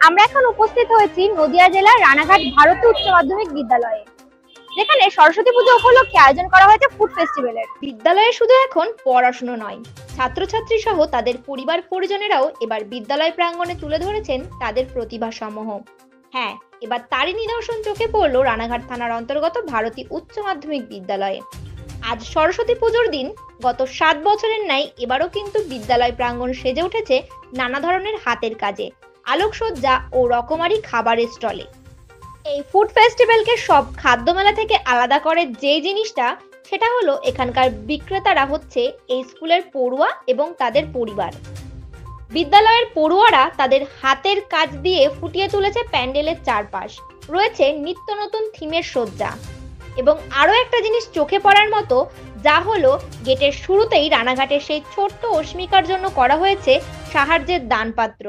আমরা এখন উপস্থিত হয়েছি নদিয়া জেলার রানাঘাট ভারতী উচ্চ মাধ্যমিক বিদ্যালয়ে, যেখানে সরস্বতী পুজো উপলক্ষে আয়োজন করা হয়েছে ফুড ফেস্টিভ্যালের। বিদ্যালয়ে শুধু এখন পড়াশোনা নয়, ছাত্রছাত্রী সহ তাদের পরিবার পরিজনেরাও এবার বিদ্যালয় প্রাঙ্গণে তুলে ধরেছেন তাদের প্রতিভা সমূহ। হ্যাঁ, এবার তারই নিদর্শন চোখে পড়লো রানাঘাট থানার অন্তর্গত ভারতী উচ্চ মাধ্যমিক বিদ্যালয়ে। আজ সরস্বতী পুজোর দিন গত 7 বছরের ন্যায় এবারও কিন্তু বিদ্যালয় প্রাঙ্গণ সেজে উঠেছে নানা ধরনের হাতের কাজে, আলোকসজ্জা ও রকমারি খাবারের স্টলে। এই ফুড ফেস্টিভ্যালকে সব খাদ্যমেলা থেকে আলাদা করে যে জিনিসটা, সেটা হলো এখানকার বিক্রেতারা হচ্ছে এই স্কুলের পড়ুয়া এবং তাদের পরিবার। বিদ্যালয়ের পড়ুয়ারা তাদের হাতের কাজ দিয়ে ফুটিয়ে তুলেছে প্যান্ডেলের চারপাশ, রয়েছে নিত্য নতুন থিমের সজ্জা এবং আরও একটা জিনিস চোখে পড়ার মতো, যা হলো গেটের শুরুতেই রানাঘাটের সেই ছোট্ট অস্মিকার জন্য করা হয়েছে সাহায্যের দানপাত্র।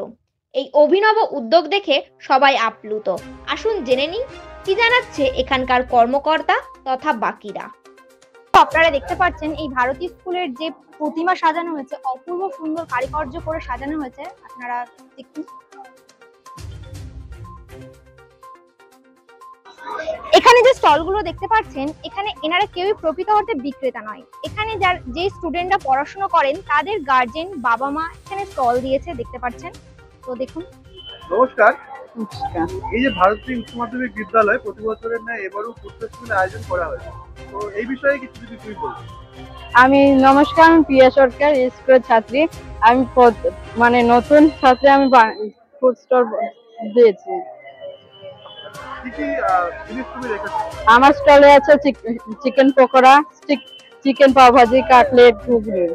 এই অভিনব উদ্যোগ দেখে সবাই আপ্লুত। আসুন জেনে নিই কি জানাচ্ছে এখানকার কর্মকর্তা তথা বাকিরা। আপনারা দেখতে পাচ্ছেন এই ভারতী স্কুলের যে প্রতিমা সাজানো হয়েছে, অপূর্ব সুন্দর কারুকার্য করে সাজানো হয়েছে। আপনারা দেখুন, এখানে যে স্টলগুলো দেখতে পাচ্ছেন, এখানে এনারা কেউই প্রকৃত অর্থে বিক্রেতা নয়। এখানে যে স্টুডেন্টরা পড়াশোনা করেন তাদের গার্জেন, বাবা মা এখানে স্টল দিয়েছে, দেখতে পাচ্ছেন। তো দেখুন। নমস্কার। এই যে ভারতী উচ্চ মাধ্যমিক বিদ্যালয় প্রতি বছরের ন্যায় এবারও ফুড ফেস্টিভ্যাল আয়োজন করা হয়েছে, তো এই বিষয়ে কিছু যদি তুই বল। আমি নমস্কার, আমি প্রিয়া সরকার, স্কুলের ছাত্রী। আমি মানে নতুন ছাত্রী, আমি ফুড স্টল দিয়েছি। আমার স্টলে আছে চিকেন পকোড়া, চিকেন পাও ভাজি, কাটলেট, ঘুগনি।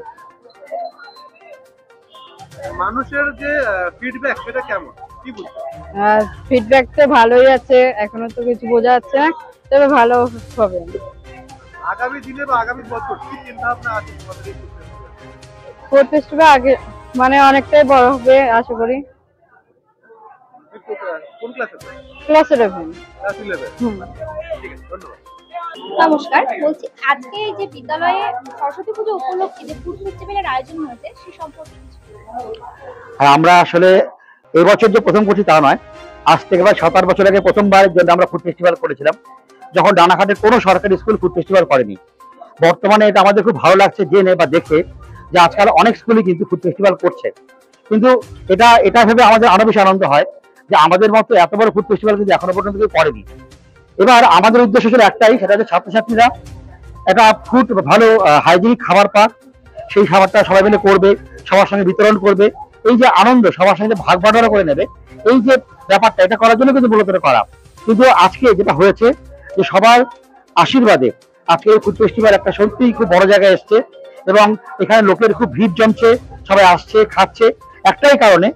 মানুষের যে ফিডব্যাক সেটা কেমন, কি বলছো? ফিডব্যাক তো ভালোই আছে, এখনো তো কিছু বোঝা যাচ্ছে না, তবে ভালো হবে। আগামী দিনে বা আগামী বছর কি চিন্তা ভাবনা আছে তোমাদের এই ফুড ফেস্টিভ্যাল? আগে মানে অনেকটাই বড় হবে আশা করি। কোন ক্লাসে? ক্লাস 11। ঠিক আছে, ধন্যবাদ। নমস্কার, বলছি আজকে এই যে বিদ্যালয়ে সরস্বতী পুজো উপলক্ষে যে ফুড ফেস্টিভ্যালের আয়োজন হয়েছে সে সম্পর্কে কিছু। আমরা আসলে এবছর যে প্রথম করছি তা নয়, আজ থেকে প্রায় 7-8 বছর আগে প্রথমবারের জন্য আমরা ফুড ফেস্টিভ্যাল করেছিলাম, যখন রানাঘাটের কোনো সরকারি স্কুল ফুড ফেস্টিভ্যাল করেনি। বর্তমানে এটা আমাদের খুব ভালো লাগছে জেনে বা দেখে যে আজকাল অনেক স্কুলই কিন্তু ফুড ফেস্টিভ্যাল করছে। কিন্তু এটা ভেবে আমাদের আরো বেশি আনন্দ হয় যে আমাদের মতো এত বড় ফুড ফেস্টিভ্যাল কিন্তু এখনো পর্যন্ত কেউ করেনি। এবার আমাদের উদ্দেশ্য ছিল একটাই, সেটা হচ্ছে ছাত্রছাত্রীরা একটা ফুড ভালো হাইজিনিক খাবার পাক, সেই খাবারটা সবাই মিলে করবে, সবার সঙ্গে বিতরণ করবে, এই যে আনন্দ সবার সঙ্গে ভাগ বাটোয়ারা করে নেবে, এই যে ব্যাপারটা, এটা করার জন্য কিন্তু মূলত করা। কিন্তু আজকে যেটা হয়েছে যে সবার আশীর্বাদে আজকে এই ফুড ফেস্টিভ্যাল একটা সত্যিই খুব বড় জায়গায় এসছে এবং এখানে লোকের খুব ভিড় জমছে, সবাই আসছে খাচ্ছে একটাই কারণে,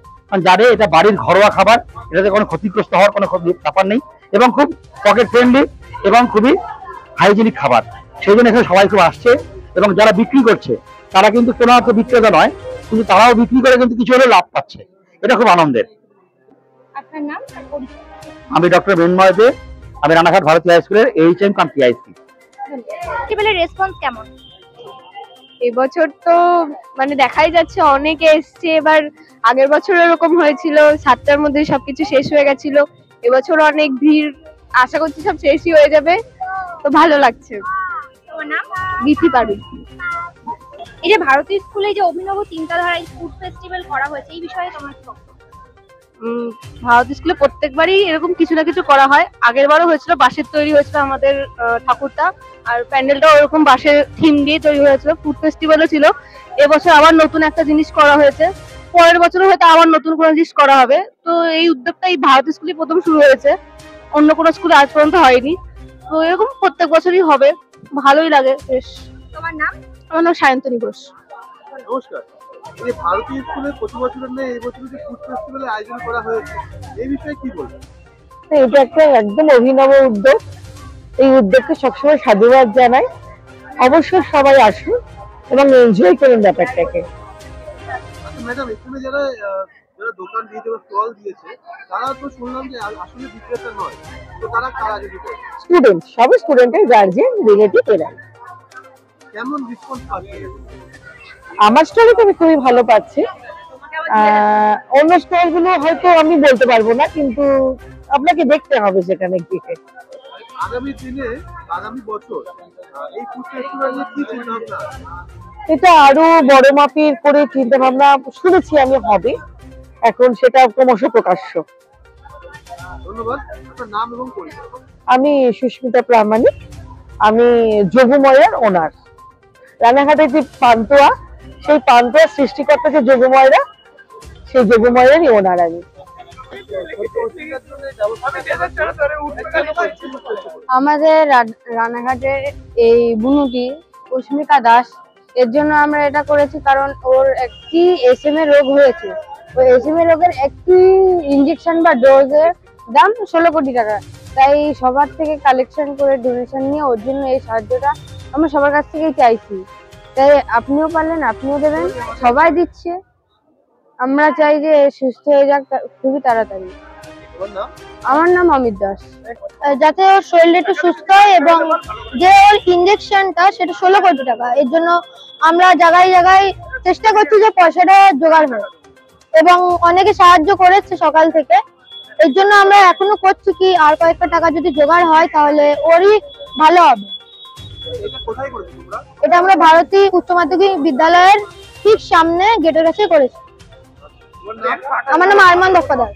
যাদের এটা বাড়ির ঘরোয়া খাবার, এটাতে কোনো ক্ষতিগ্রস্ত হওয়ার কোনো ব্যাপার নেই এবং খুব পকেট ফ্রেন্ডলি এবং খুবই হাইজেনিক খাবার, সেই জন্য এখানে সবাই খুব আসছে। এবং যারা বিক্রি করছে তারা কিন্তু কোনো অর্থ বিক্রেতা নয়, কিন্তু তারাও বিক্রি করে কিন্তু কিছু হলে লাভ পাচ্ছে, এটা খুব আনন্দের। আপনার নাম? আমি ডক্টর মৃন্ময় দে, আমি রানাঘাট ভারতী হাই স্কুলের HM কাম PIC। ফেস্টিভ্যালের রেসপন্স কেমন? এবছর তো মানে দেখাই যাচ্ছে অনেকে এসছে। এবার আগের বছর এরকম হয়েছিল, 7টার মধ্যে সবকিছু শেষ হয়ে গেছিল। এবছর অনেক ভিড়, আশা করছি সব শেষই হয়ে যাবে, তো ভালো লাগছে। তোমার নাম? বিথি পারুল। এই যে ভারতী স্কুলে যে অভিনব চিন্তাধারায় ফুড ফেস্টিভ্যাল করা হয়েছে, এই বিষয়ে তোমার কি বক্তব্য? ভারতী স্কুলে প্রত্যেকবারই এরকম কিছু না কিছু করা হয়। আগের বারও হয়েছিল, বাঁশের তৈরি হয়েছিল আমাদের ঠাকুরটা, আর প্যান্ডেলটাও ওরকম বাঁশের থিম দিয়ে তৈরি হয়েছিল। ফুড ফেস্টিভ্যালও ছিল। এবছর আবার নতুন একটা জিনিস করা হয়েছে, পরের বছরও হয়তো আবার নতুন কোনো জিনিস করা হবে। তো এই উদ্যোগটা এই ভারতী স্কুলে প্রথম শুরু হয়েছে, অন্য কোনো স্কুলে আজ পর্যন্ত হয়নি। তো এরকম প্রত্যেক বছরই হবে, ভালোই লাগে বেশ। তোমার নাম? আমার নাম সায়ন্তনী ঘোষ। নমস্কার। এই ভারতী স্কুলে প্রতি বছরের ন্যায় এই বছর যে ফুড ফেস্টিভ্যাল আয়োজন করা হয়েছে, এই বিষয়ে কি বলবেন? এটা একটা একদম অভিনব উদ্যোগ। এই উদ্যোগকে সবসময় সাধুবাদ জানাই। অবশ্যই সবাই আসুন এবং এনজয় করুন ব্যাপারটাকে। ম্যাডাম, এখানে যারা দোকান দিয়েছে বা স্টল দিয়েছে, তারা তো শুনলাম যে আসলে বিক্রেতা নয়, তো তারা কারা যদি বলে? স্টুডেন্ট, সব স্টুডেন্টের গার্জিয়ান, রিলেটিভ এরা। কেমন রেসপন্স পাচ্ছে? আমার স্টলে তো আমি খুবই ভালো পাচ্ছি। অন্য স্টল গুলো হয়তো আমি বলতে পারবো না, কিন্তু আপনাকে দেখতে হবে সেখানে গিয়ে। আগামী দিনে আগামী বছর এই ফুড ফেস্টিভ্যাল নিয়ে কি চিন্তা ভাবনা আছে? এটা আরো বড় মাপের করে চিন্তা ভাবনা শুনেছি আমি হবে, এখন সেটা ক্রমশ প্রকাশ্য। ধন্যবাদ। আপনার নাম এবং পরিচয়। আমি সুস্মিতা প্রামাণিক, আমি যোগময়ের ওনার। রানাঘাটের যে পান্তুয়া, সেই পান্তুয়ার সৃষ্টিকর্তা যে যোগময়রা, সেই যোগময়েরই ওনার আমি। আমাদের রানাঘাটের এই বুনুটি অস্মিকা দাস, এর জন্য আমরা এটা করেছি কারণ ওর একটি SMA রোগ হয়েছে। ওই SMA রোগের একটি ইনজেকশন বা ডোজের দাম 16 কোটি টাকা। তাই সবার থেকে কালেকশন করে ডোনেশন নিয়ে ওর জন্য এই সাহায্যটা আমরা সবার কাছ থেকেই চাইছি। তাই আপনিও পারলেন, আপনিও দেবেন, সবাই দিচ্ছে। আমরা চাই যে সুস্থ হয়ে যাক খুবই তাড়াতাড়ি। আমার নাম অমিত দাস। যাতে ওর শরীরটা একটু সুস্থ হয় এবং যে ওর ইনজেকশনটা সেটা 16 কোটি টাকা, এর জন্য আমরা জায়গায় জায়গায় চেষ্টা করছি যে পয়সাটা জোগাড় হয় এবং অনেকে সাহায্য করেছে সকাল থেকে। এর জন্য আমরা এখনো করছি কি আর কয়েকটা টাকা যদি জোগাড় হয় তাহলে ওরই ভালো হবে। এটা কোথায় করেছো তোমরা? এটা আমরা ভারতী উচ্চ মাধ্যমিক বিদ্যালয়ের ঠিক সামনে গেটের কাছে করেছি। তোমার নাম? আমার নাম আরমান দফাদার।